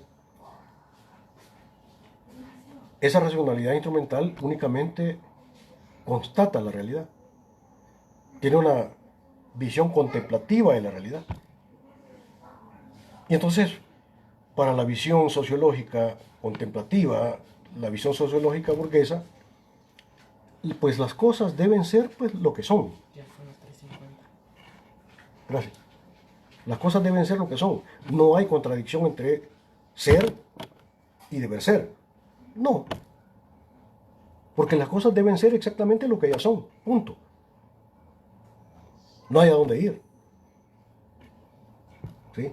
esa racionalidad instrumental únicamente constata la realidad. Tiene una visión contemplativa de la realidad. Y entonces para la visión sociológica contemplativa, la visión sociológica burguesa, y pues las cosas deben ser pues lo que son. Gracias. Las cosas deben ser lo que son. No hay contradicción entre ser y deber ser. No. Porque las cosas deben ser exactamente lo que ellas son. Punto. No hay a dónde ir. ¿Sí?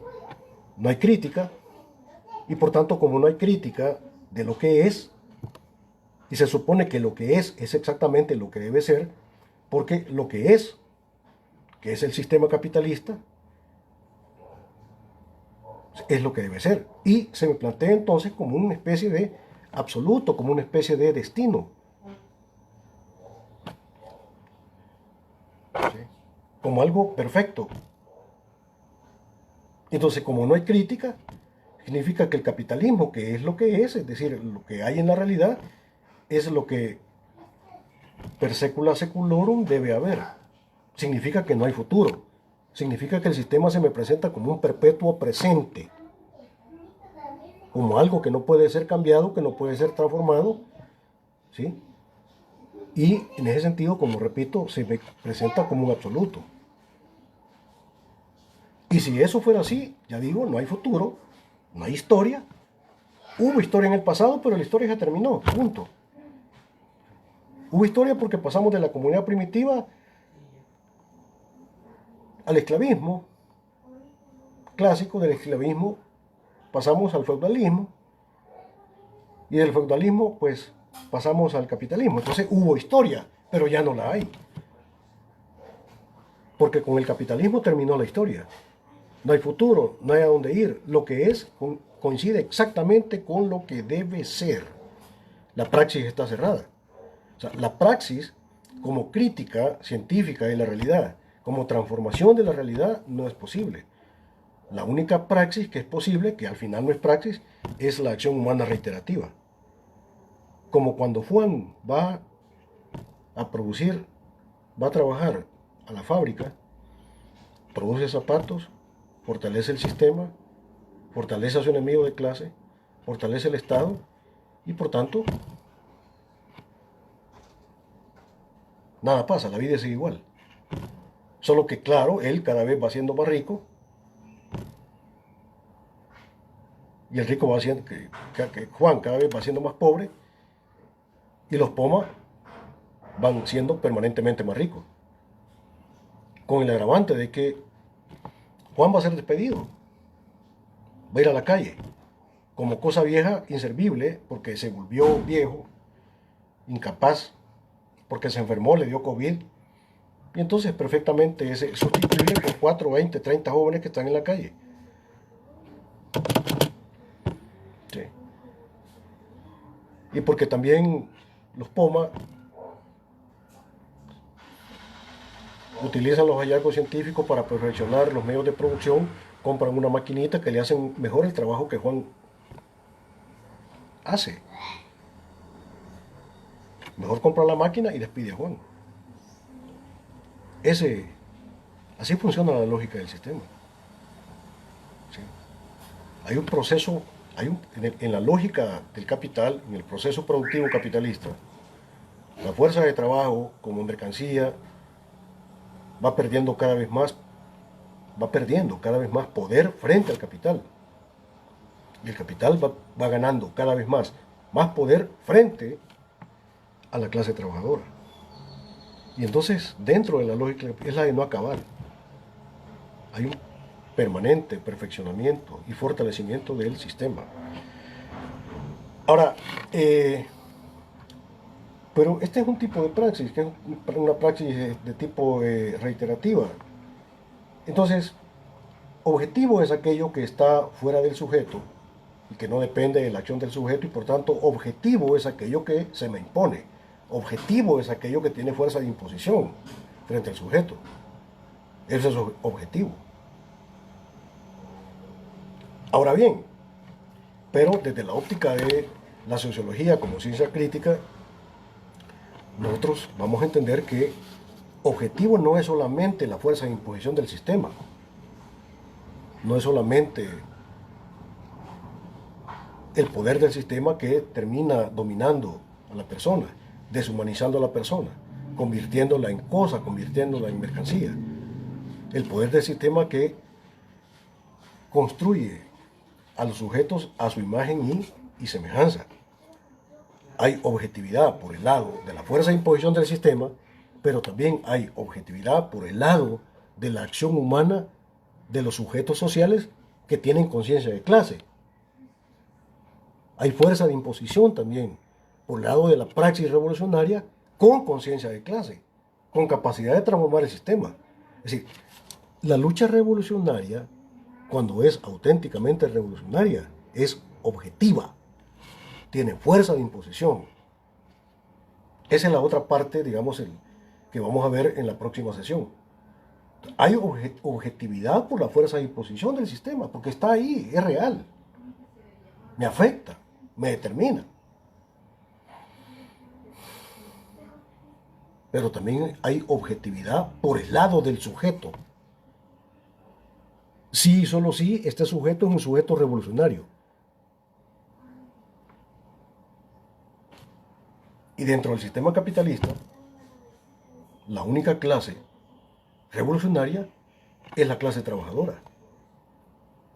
No hay crítica. Y por tanto, como no hay crítica de lo que es, y se supone que lo que es exactamente lo que debe ser, porque lo que es, que es el sistema capitalista, es lo que debe ser. Y se me plantea entonces como una especie de absoluto, como una especie de destino. ¿Sí? Como algo perfecto. Entonces, como no hay crítica, significa que el capitalismo, que es lo que es decir, lo que hay en la realidad, es lo que per secula seculorum debe haber. Significa que no hay futuro. Significa que el sistema se me presenta como un perpetuo presente, como algo que no puede ser cambiado, que no puede ser transformado, ¿sí? Y en ese sentido, como repito, se me presenta como un absoluto. Y si eso fuera así, ya digo, no hay futuro, no hay historia. Hubo historia en el pasado, pero la historia ya terminó, punto. Hubo historia porque pasamos de la comunidad primitiva al esclavismo clásico, del esclavismo pasamos al feudalismo, y del feudalismo pues pasamos al capitalismo. Entonces hubo historia, pero ya no la hay. Porque con el capitalismo terminó la historia. No hay futuro, no hay a dónde ir. Lo que es coincide exactamente con lo que debe ser. La praxis está cerrada. O sea, la praxis como crítica científica de la realidad, como transformación de la realidad, no es posible. La única praxis que es posible, que al final no es praxis, es la acción humana reiterativa. Como cuando Juan va a producir, va a trabajar a la fábrica, produce zapatos, fortalece el sistema, fortalece a su enemigo de clase, fortalece el Estado y por tanto nada pasa, la vida sigue igual. Solo que claro, él cada vez va siendo más rico y el rico va siendo, que Juan cada vez va siendo más pobre y los Pomas van siendo permanentemente más ricos. Con el agravante de que Juan va a ser despedido, va a ir a la calle, como cosa vieja, inservible, porque se volvió viejo, incapaz, porque se enfermó, le dio COVID, y entonces perfectamente es sustituible por 4, 20, 30 jóvenes que están en la calle. Sí. Y porque también los Pomas utilizan los hallazgos científicos para perfeccionar los medios de producción, compran una maquinita que le hacen mejor el trabajo que Juan hace. Mejor compra la máquina y despide a Juan. Así funciona la lógica del sistema. ¿Sí? Hay un proceso, en la lógica del capital, en el proceso productivo capitalista, la fuerza de trabajo como mercancía va perdiendo cada vez más poder frente al capital. Y el capital va ganando cada vez más poder frente a la clase trabajadora. Y entonces, dentro de la lógica, es la de no acabar. Hay un permanente perfeccionamiento y fortalecimiento del sistema. Ahora, pero este es un tipo de praxis, que es una praxis de tipo reiterativa. Entonces, objetivo es aquello que está fuera del sujeto y que no depende de la acción del sujeto, y por tanto, objetivo es aquello que se me impone. Objetivo es aquello que tiene fuerza de imposición frente al sujeto. Ese es objetivo. Ahora bien, pero desde la óptica de la sociología como ciencia crítica, nosotros vamos a entender que objetivo no es solamente la fuerza de imposición del sistema, no es solamente el poder del sistema que termina dominando a la persona, deshumanizando a la persona, convirtiéndola en cosa, convirtiéndola en mercancía. El poder del sistema que construye a los sujetos a su imagen y semejanza. Hay objetividad por el lado de la fuerza de imposición del sistema, pero también hay objetividad por el lado de la acción humana de los sujetos sociales que tienen conciencia de clase. Hay fuerza de imposición también por el lado de la praxis revolucionaria con conciencia de clase, con capacidad de transformar el sistema. Es decir, la lucha revolucionaria, cuando es auténticamente revolucionaria, es objetiva, tiene fuerza de imposición. Esa es la otra parte, digamos, que vamos a ver en la próxima sesión. Hay objetividad por la fuerza de imposición del sistema, porque está ahí, es real, me afecta, me determina. Pero también hay objetividad por el lado del sujeto. Sí, solo sí, este sujeto es un sujeto revolucionario. Y dentro del sistema capitalista, la única clase revolucionaria es la clase trabajadora.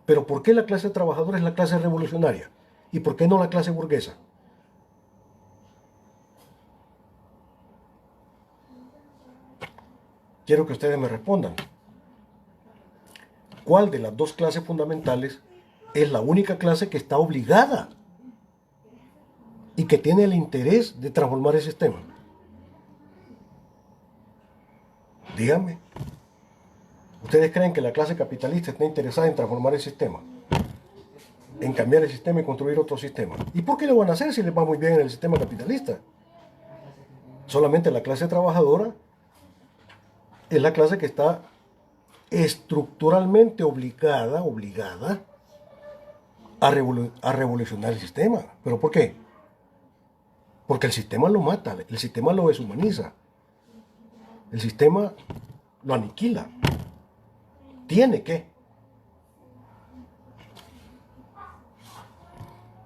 Pero ¿por qué la clase trabajadora es la clase revolucionaria? ¿Y por qué no la clase burguesa? Quiero que ustedes me respondan. ¿Cuál de las dos clases fundamentales es la única clase que está obligada y que tiene el interés de transformar el sistema? Díganme. ¿Ustedes creen que la clase capitalista está interesada en transformar el sistema? En cambiar el sistema y construir otro sistema. ¿Y por qué lo van a hacer si les va muy bien en el sistema capitalista? Solamente la clase trabajadora es la clase que está estructuralmente obligada a revolucionar el sistema. ¿Pero por qué? Porque el sistema lo mata, el sistema lo deshumaniza, el sistema lo aniquila. Tiene que.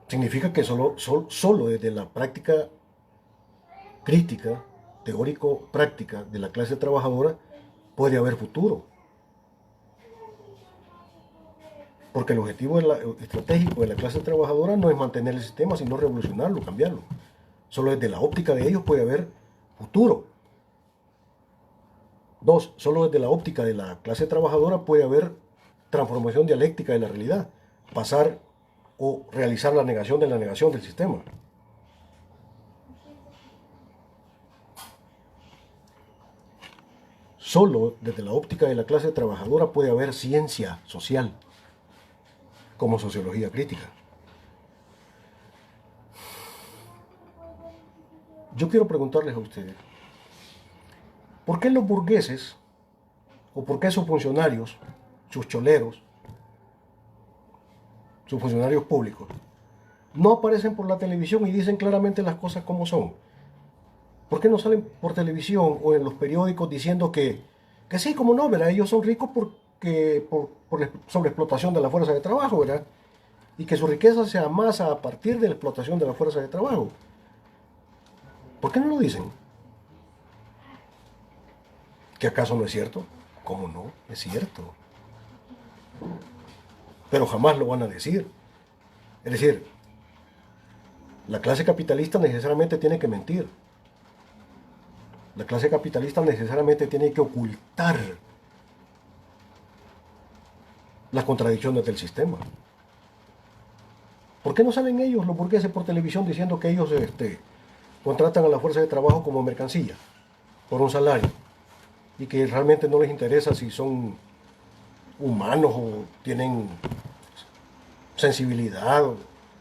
Significa que solo desde la práctica crítica, teórico-práctica de la clase trabajadora puede haber futuro. Porque el objetivo estratégico de la clase trabajadora no es mantener el sistema, sino revolucionarlo, cambiarlo. Solo desde la óptica de ellos puede haber futuro. Dos, solo desde la óptica de la clase trabajadora puede haber transformación dialéctica de la realidad, pasar o realizar la negación de la negación del sistema. Solo desde la óptica de la clase trabajadora puede haber ciencia social, como sociología crítica. Yo quiero preguntarles a ustedes, ¿por qué los burgueses, o por qué sus funcionarios, sus choleros, sus funcionarios públicos, no aparecen por la televisión y dicen claramente las cosas como son? ¿Por qué no salen por televisión o en los periódicos diciendo que sí, como no, ¿verdad? Ellos son ricos por la sobreexplotación de la fuerza de trabajo, ¿verdad? Y que su riqueza se amasa a partir de la explotación de la fuerza de trabajo. ¿Por qué no lo dicen? ¿Que acaso no es cierto? ¿Cómo no? Es cierto. Pero jamás lo van a decir. Es decir, la clase capitalista necesariamente tiene que mentir. La clase capitalista necesariamente tiene que ocultar las contradicciones del sistema. ¿Por qué no salen ellos, los burgueses, por televisión diciendo que ellos contratan a la fuerza de trabajo como mercancía, por un salario, y que realmente no les interesa si son humanos o tienen sensibilidad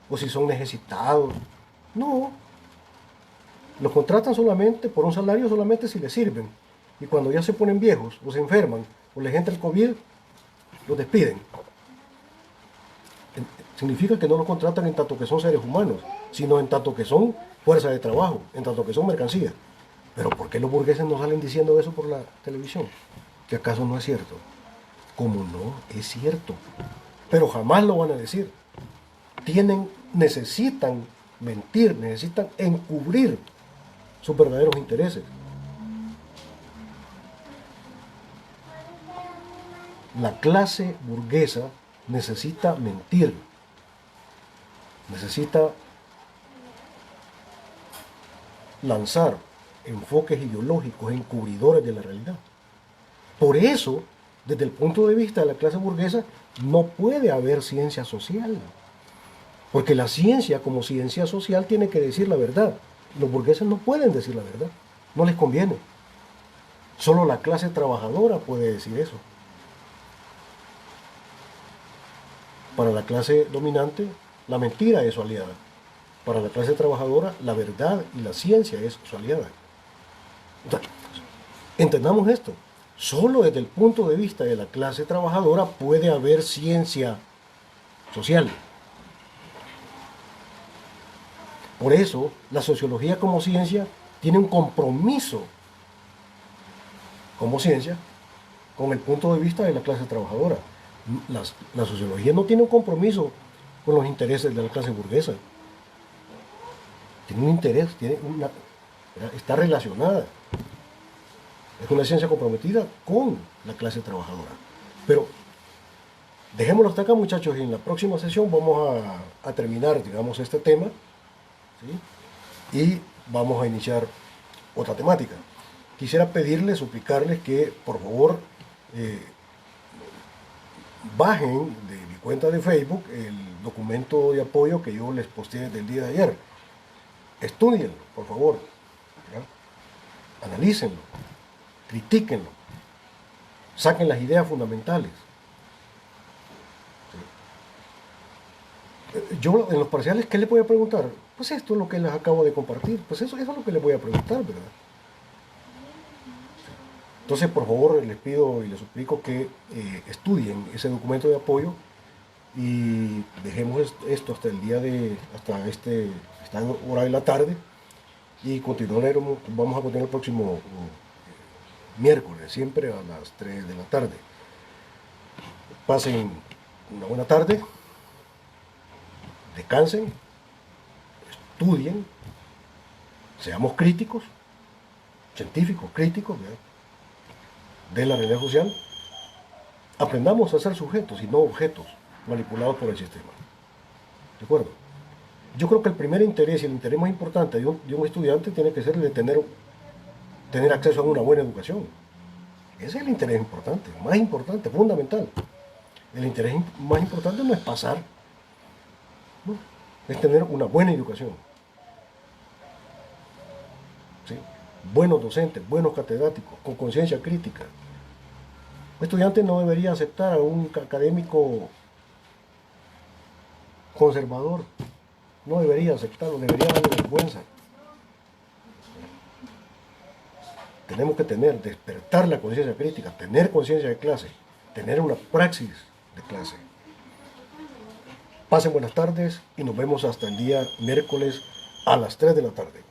o si son necesitados? No. Los contratan solamente por un salario, solamente si les sirven. Y cuando ya se ponen viejos o se enferman o les entra el COVID, los despiden. Significa que no los contratan en tanto que son seres humanos, sino en tanto que son fuerza de trabajo, en tanto que son mercancía. Pero ¿por qué los burgueses no salen diciendo eso por la televisión? ¿Que acaso no es cierto? ¿Cómo no? Es cierto. Pero jamás lo van a decir. Tienen necesitan mentir, necesitan encubrir sus verdaderos intereses. La clase burguesa necesita mentir, necesita lanzar enfoques ideológicos encubridores de la realidad. Por eso, desde el punto de vista de la clase burguesa, no puede haber ciencia social. Porque la ciencia, como ciencia social, tiene que decir la verdad. Los burgueses no pueden decir la verdad. No les conviene. Solo la clase trabajadora puede decir eso. Para la clase dominante, la mentira es su aliada. Para la clase trabajadora, la verdad y la ciencia es su aliada. Entonces, entendamos esto. Solo desde el punto de vista de la clase trabajadora puede haber ciencia social. Por eso, la sociología como ciencia tiene un compromiso como ciencia con el punto de vista de la clase trabajadora. La sociología no tiene un compromiso con los intereses de la clase burguesa. Tiene un interés, está relacionada. Es una ciencia comprometida con la clase trabajadora. Pero dejémoslo hasta acá, muchachos, y en la próxima sesión vamos a terminar, digamos, este tema, ¿sí? Y vamos a iniciar otra temática. Quisiera pedirles, suplicarles que, por favor, bajen de mi cuenta de Facebook el documento de apoyo que yo les posteé desde el día de ayer. Estúdienlo, por favor. ¿Ya? Analícenlo. Critíquenlo. Saquen las ideas fundamentales. Yo en los parciales, ¿qué les voy a preguntar? Pues esto es lo que les acabo de compartir. Pues eso es lo que les voy a preguntar, ¿verdad? Entonces, por favor, les pido y les suplico que estudien ese documento de apoyo y dejemos esto hasta el día esta hora de la tarde y vamos a continuar el próximo miércoles, siempre a las 3 de la tarde. Pasen una buena tarde, descansen, estudien, seamos críticos, científicos, críticos, ¿verdad?, de la realidad social, aprendamos a ser sujetos y no objetos manipulados por el sistema. ¿De acuerdo? Yo creo que el primer interés y el interés más importante de un estudiante tiene que ser el de tener acceso a una buena educación. Ese es el interés importante, más importante, fundamental. El interés más importante no es pasar, ¿no? Es tener una buena educación. ¿Sí? Buenos docentes, buenos catedráticos, con conciencia crítica. Un estudiante no debería aceptar a un académico conservador, no debería aceptarlo, debería darle vergüenza. Tenemos que despertar la conciencia crítica, tener conciencia de clase, tener una praxis de clase. Pasen buenas tardes y nos vemos hasta el día miércoles a las 3 de la tarde.